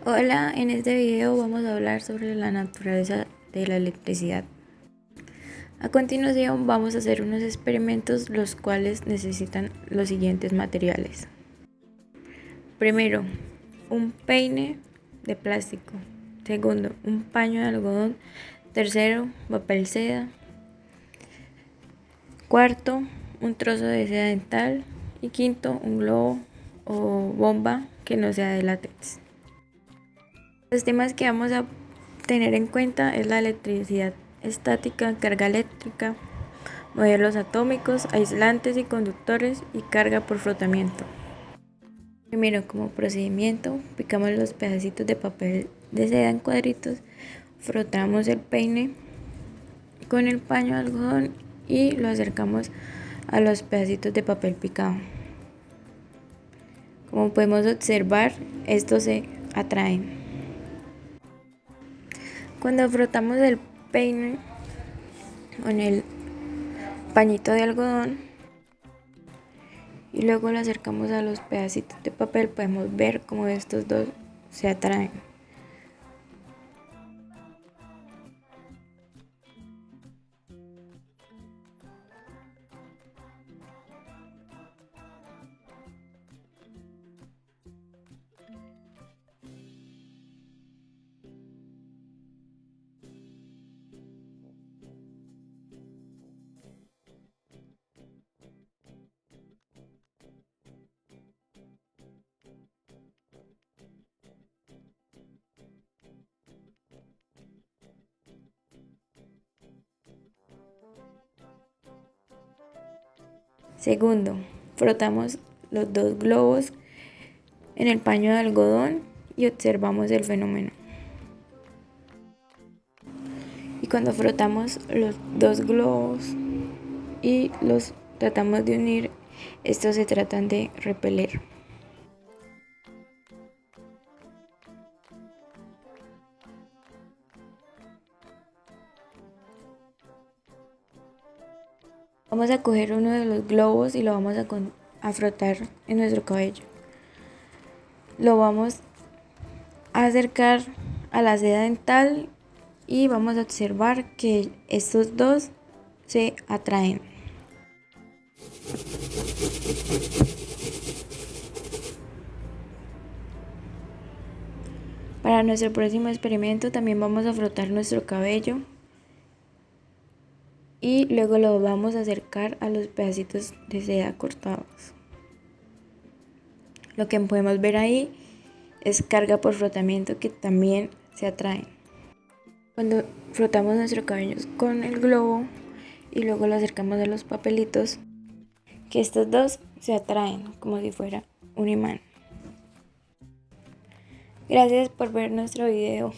Hola, en este video vamos a hablar sobre la naturaleza de la electricidad. A continuación vamos a hacer unos experimentos los cuales necesitan los siguientes materiales. Primero, un peine de plástico. Segundo, un paño de algodón. Tercero, papel seda. Cuarto, un trozo de seda dental. Y quinto, un globo o bomba que no sea de látex. Los temas que vamos a tener en cuenta es la electricidad estática, carga eléctrica, modelos atómicos, aislantes y conductores y carga por frotamiento. Primero, como procedimiento, picamos los pedacitos de papel de seda en cuadritos, frotamos el peine con el paño de algodón y lo acercamos a los pedacitos de papel picado. Como podemos observar, estos se atraen. Cuando frotamos el peine con el pañito de algodón y luego lo acercamos a los pedacitos de papel, podemos ver cómo estos dos se atraen. Segundo, frotamos los dos globos en el paño de algodón y observamos el fenómeno. Y cuando frotamos los dos globos y los tratamos de unir, estos se tratan de repeler. Vamos a coger uno de los globos y lo vamos a frotar en nuestro cabello. Lo vamos a acercar a la seda dental y vamos a observar que estos dos se atraen. Para nuestro próximo experimento también vamos a frotar nuestro cabello y luego lo vamos a acercar a los pedacitos de seda cortados. Lo que podemos ver ahí es carga por frotamiento que también se atraen. Cuando frotamos nuestro cabello con el globo y luego lo acercamos a los papelitos, que estos dos se atraen como si fuera un imán. Gracias por ver nuestro video.